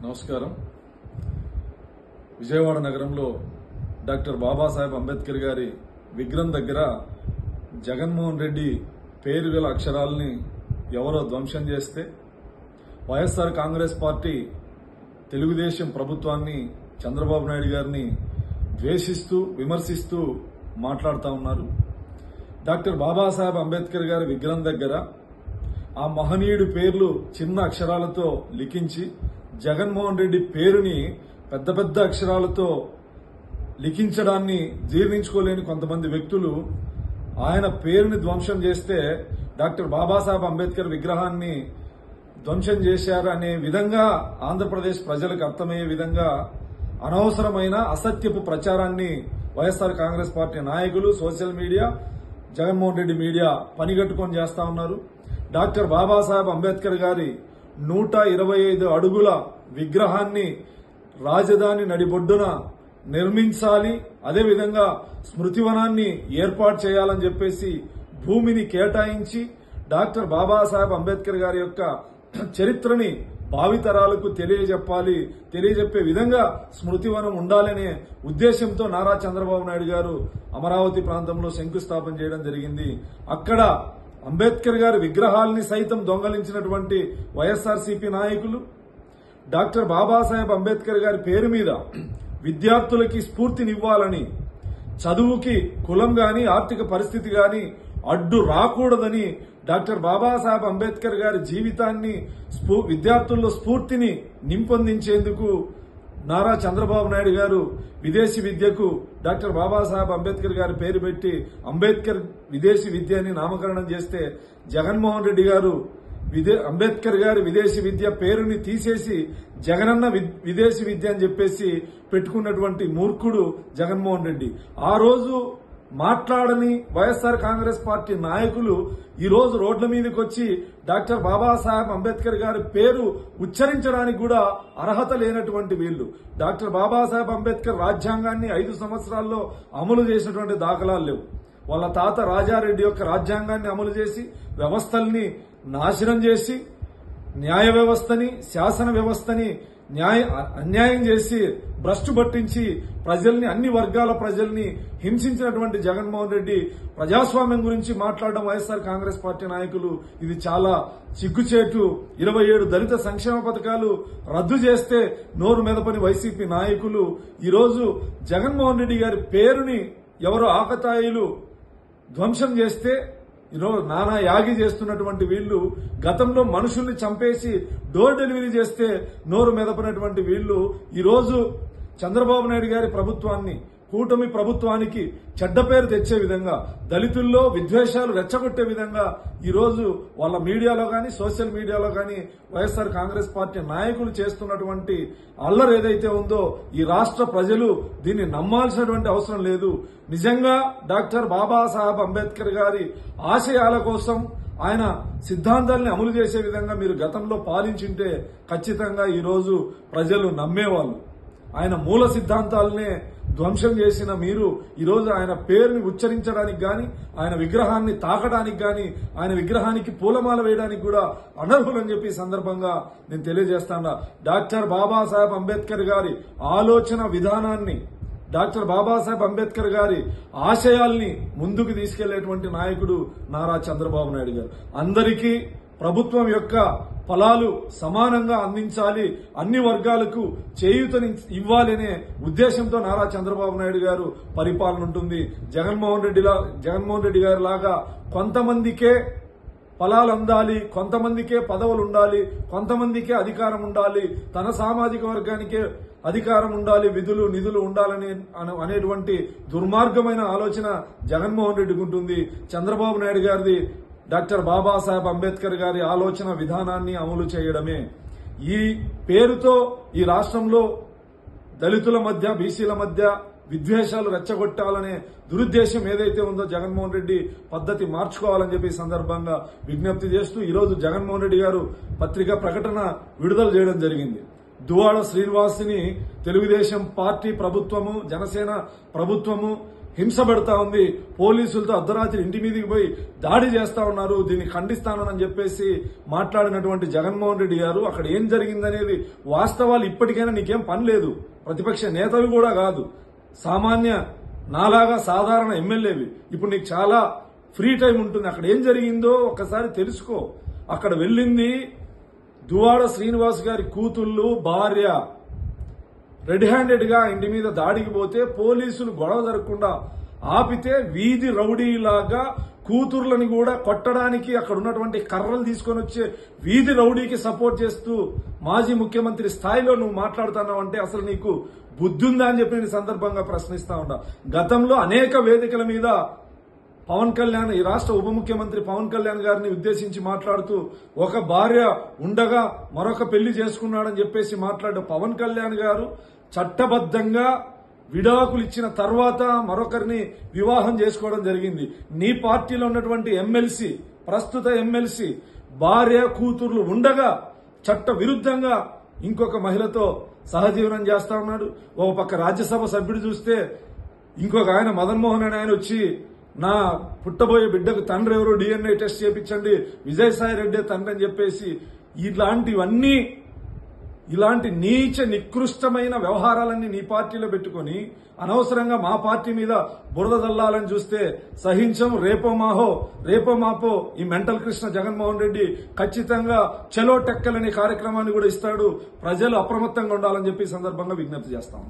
నమస్కారం. విజయవాడ నగరంలో డాక్టర్ బాబాసాహెబ్ అంబేద్కర్ గారి విగ్రహం దగ్గర జగన్మోహన్ రెడ్డి పేరు గల అక్షరాలని ఎవరో ధ్వంసం చేస్తే వైఎస్ఆర్ కాంగ్రెస్ పార్టీ తెలుగుదేశం ప్రభుత్వాన్ని చంద్రబాబు నాయుడు గారిని ద్వేషిస్తూ విమర్శిస్తూ మాట్లాడుతూ ఉన్నారు. డాక్టర్ బాబాసాహెబ్ అంబేద్కర్ గారి విగ్రహం దగ్గర ఆ మహనీయుడి పేర్లు చిన్న అక్షరాలతో లిఖించి జగన్మోహన్ రెడ్డి పేరుని పెద్ద పెద్ద అక్షరాలతో లిఖించడాన్ని జీర్ణించుకోలేని కొంతమంది వ్యక్తులు ఆయన పేరుని ధ్వంసం చేస్తే డాక్టర్ బాబాసాహెబ్ అంబేద్కర్ విగ్రహాన్ని ధ్వంసం చేశారు అనే విధంగా ఆంధ్రప్రదేశ్ ప్రజలకు అర్థమయ్యే విధంగా అనవసరమైన అసత్యపు ప్రచారాన్ని వైఎస్ఆర్ కాంగ్రెస్ పార్టీ నాయకులు, social media, Jaganmohan Reddy media పనిగట్టుకొని చేస్తా ఉన్నారు. డాక్టర్ బాబాసాహెబ్ అంబేద్కర్ గారి 125 అడుగుల విగ్రహాన్ని రాజధాని నడిబొడ్డున నిర్మించాలి, అదేవిధంగా స్మృతివనాన్ని ఏర్పాటు చేయాలని చెప్పేసి భూమిని కేటాయించి డాక్టర్ బాబాసాహెబ్ అంబేద్కర్ గారి యొక్క చరిత్రని భావితరాలకు తెలియజెప్పే విధంగా స్మృతివనం ఉండాలనే ఉద్దేశంతో నారా చంద్రబాబు నాయుడు గారు అమరావతి ప్రాంతంలో శంకుస్థాపన చేయడం జరిగింది. అక్కడ అంబేద్కర్ గారి విగ్రహాల్ని సైతం దొంగలించినటువంటి వైఎస్ఆర్సీపీ నాయకులు డాక్టర్ బాబాసాహెబ్ అంబేద్కర్ గారి పేరు మీద విద్యార్థులకి స్ఫూర్తినివ్వాలని, చదువుకి కులం గాని ఆర్థిక పరిస్థితి గాని అడ్డు రాకూడదని డాక్టర్ బాబాసాహెబ్ అంబేద్కర్ గారి జీవితాన్ని విద్యార్థుల్లో స్ఫూర్తిని నింపొందించేందుకు నారా చంద్రబాబు నాయుడు గారు విదేశీ విద్యకు డాక్టర్ బాబాసాహెబ్ అంబేద్కర్ గారి పేరు పెట్టి అంబేద్కర్ విదేశీ విద్య అని నామకరణం చేస్తే జగన్మోహన్ రెడ్డి గారు అంబేద్కర్ గారి విదేశీ విద్య పేరుని తీసేసి జగనన్న విదేశీ విద్య అని చెప్పేసి పెట్టుకున్నటువంటి మూర్ఖుడు జగన్మోహన్ రెడ్డి. ఆ రోజు మాట్లాడని వైఎస్ఆర్ కాంగ్రెస్ పార్టీ నాయకులు ఈ రోజు రోడ్ల మీదకి వచ్చి డాక్టర్ బాబాసాహెబ్ అంబేద్కర్ గారి పేరు ఉచ్చరించడానికి కూడా అర్హత లేనటువంటి వీళ్లు. డాక్టర్ బాబాసాహెబ్ అంబేద్కర్ రాజ్యాంగాన్ని 5 సంవత్సరాల్లో అమలు చేసినటువంటి దాఖలాలు లేవు. వాళ్ళ తాత రాజారెడ్డి యొక్క రాజ్యాంగాన్ని అమలు చేసి వ్యవస్థల్ని నాశనం చేసి న్యాయ వ్యవస్థని, శాసన వ్యవస్థని అన్యాయం చేసి భ్రష్టు పట్టించి ప్రజల్ని, అన్ని వర్గాల ప్రజల్ని హింసించినటువంటి జగన్మోహన్ రెడ్డి ప్రజాస్వామ్యం గురించి మాట్లాడడం వైఎస్ఆర్ కాంగ్రెస్ పార్టీ నాయకులు ఇది చాలా సిగ్గుచేటు. 27 దళిత సంక్షేమ పథకాలు రద్దు చేస్తే నోరు మెదపని వైసీపీ నాయకులు ఈరోజు జగన్మోహన్ రెడ్డి గారి పేరుని ఎవరో ఆకతాయిలు ధ్వంసం చేస్తే ఈరోజు నానా యాగి చేస్తున్నటువంటి వీళ్లు, గతంలో మనుషుల్ని చంపేసి డోర్ డెలివరీ చేస్తే నోరు మెదపనటువంటి వీళ్లు ఈరోజు చంద్రబాబు నాయుడు గారి ప్రభుత్వాన్ని, కూటమి ప్రభుత్వానికి చెడ్డ పేరు తెచ్చే విధంగా, దళితుల్లో విద్వేషాలు రెచ్చగొట్టే విధంగా ఈరోజు వాళ్ళ మీడియాలో గాని, సోషల్ మీడియాలో గాని వైఎస్ఆర్ కాంగ్రెస్ పార్టీ నాయకులు చేస్తున్నటువంటి అల్లరి ఏదైతే ఉందో ఈ రాష్ట్ర ప్రజలు దీన్ని నమ్మాల్సినటువంటి అవసరం లేదు. నిజంగా డాక్టర్ బాబాసాహెబ్ అంబేద్కర్ గారి ఆశయాల కోసం, ఆయన సిద్ధాంతాల్ని అమలు చేసే విధంగా మీరు గతంలో పాలించింటే ఖచ్చితంగా ఈరోజు ప్రజలు నమ్మేవాళ్ళు. ఆయన మూల సిద్ధాంతాలనే ధ్వంసం చేసిన మీరు ఈరోజు ఆయన పేరుని ఉచ్చరించడానికి గాని, ఆయన విగ్రహాన్ని తాకడానికి గాని, ఆయన విగ్రహానికి పూలమాల వేయడానికి కూడా అనర్హులని చెప్పి సందర్భంగా నేను తెలియజేస్తాను. డాక్టర్ బాబాసాహెబ్ అంబేద్కర్ గారి ఆలోచన విధానాన్ని, డాక్టర్ బాబాసాహెబ్ అంబేద్కర్ గారి ఆశయాల్ని ముందుకు తీసుకెళ్లేటువంటి నాయకుడు నారా చంద్రబాబు నాయుడు గారు. అందరికీ ప్రభుత్వం యొక్క ఫలాలు సమానంగా అందించాలి, అన్ని వర్గాలకు చేయూతని ఇవ్వాలనే ఉద్దేశంతో నారా చంద్రబాబు నాయుడు గారు పరిపాలన ఉంటుంది. జగన్మోహన్ రెడ్డి గారి లాగా కొంతమందికే ఫలాలు అందాలి, కొంతమందికే పదవులు ఉండాలి, కొంతమందికే అధికారం ఉండాలి, తన సామాజిక వర్గానికే అధికారం ఉండాలి, విధులు నిధులు ఉండాలని అనేటువంటి దుర్మార్గమైన ఆలోచన జగన్మోహన్ రెడ్డికి ఉంటుంది. చంద్రబాబు నాయుడు గారిది డాక్టర్ బాబాసాహెబ్ అంబేద్కర్ గారి ఆలోచన విధానాన్ని అమలు చేయడమే. ఈ పేరుతో ఈ రాష్ట్రంలో దళితుల మధ్య, బీసీల మధ్య విద్వేషాలు రెచ్చగొట్టాలనే దురుద్దేశం ఏదైతే ఉందో జగన్మోహన్ రెడ్డి పద్ధతి మార్చుకోవాలని చెప్పి సందర్భంగా విజ్ఞప్తి చేస్తూ ఈరోజు జగన్మోహన్ రెడ్డి గారు పత్రికా ప్రకటన విడుదల చేయడం జరిగింది. దువ్వాడ శ్రీనివాస్ని తెలుగుదేశం పార్టీ ప్రభుత్వము, జనసేన ప్రభుత్వము హింస పెడతా ఉంది, పోలీసులతో అర్ధరాత్రి ఇంటి మీదకి పోయి దాడి చేస్తా ఉన్నారు, దీన్ని ఖండిస్తానని చెప్పేసి మాట్లాడినటువంటి జగన్మోహన్ రెడ్డి గారు అక్కడ ఏం జరిగిందనేది వాస్తవాలు ఇప్పటికైనా నీకేం పని లేదు, ప్రతిపక్ష నేతలు కూడా కాదు, సామాన్య నాలాగా సాధారణ ఎమ్మెల్యేవి, ఇప్పుడు నీకు చాలా ఫ్రీ టైం ఉంటుంది, అక్కడ ఏం జరిగిందో ఒక్కసారి తెలుసుకో. అక్కడ వెళ్ళింది దువ్వాడ శ్రీనివాస్ గారి కూతుళ్ళు భార్య రెడ్ హ్యాండెడ్ గా ఇంటి మీద దాడికి పోతే పోలీసులు గొడవ జరగకుండా ఆపితే వీధి రౌడీలాగా కూతుర్లని కూడా కొట్టడానికి అక్కడ ఉన్నటువంటి కర్రలు తీసుకొని వచ్చే వీధి రౌడీకి సపోర్ట్ చేస్తూ మాజీ ముఖ్యమంత్రి స్థాయిలో నువ్వు మాట్లాడుతున్నావంటే అసలు నీకు బుద్ధి ఉందా అని చెప్పి నేను సందర్భంగా ప్రశ్నిస్తా ఉన్నా. గతంలో అనేక వేదికల మీద పవన్ కళ్యాణ్, ఈ రాష్ట్ర ఉప ముఖ్యమంత్రి పవన్ కళ్యాణ్ గారిని ఉద్దేశించి మాట్లాడుతూ ఒక భార్య ఉండగా మరొక పెళ్లి చేసుకున్నాడని చెప్పేసి మాట్లాడే పవన్ కళ్యాణ్ గారు చట్టబద్దంగా విడాకులు ఇచ్చిన తర్వాత మరొకరిని వివాహం చేసుకోవడం జరిగింది. నీ పార్టీలో ఉన్నటువంటి ఎమ్మెల్సీ, ప్రస్తుత ఎమ్మెల్సీ భార్య కూతుర్లు ఉండగా చట్ట విరుద్ధంగా ఇంకొక మహిళతో సహజీవనం చేస్తా ఉన్నాడు. ఒక పక్క రాజ్యసభ సభ్యుడు చూస్తే ఇంకొక ఆయన మదన్మోహన్ అని ఆయన వచ్చి నా పుట్టబోయే బిడ్డకు తండ్రి ఎవరు, DNA టెస్ట్ చేయించండి, విజయసాయి రెడ్డి తండ్రి అని చెప్పేసి ఇలాంటివన్నీ, ఇలాంటి నీచ నికృష్టమైన వ్యవహారాలన్నీ నీ పార్టీలో పెట్టుకుని అనవసరంగా మా పార్టీ మీద బురద జల్లాలని చూస్తే సహించం. రేపో మాపో ఈ మెంటల్ కృష్ణ జగన్మోహన్ రెడ్డి ఖచ్చితంగా చలో టెక్కల్ అనే కార్యక్రమాన్ని కూడా ఇస్తాడు. ప్రజలు అప్రమత్తంగా ఉండాలని చెప్పి ఈ సందర్భంగా విజ్ఞప్తి చేస్తాం.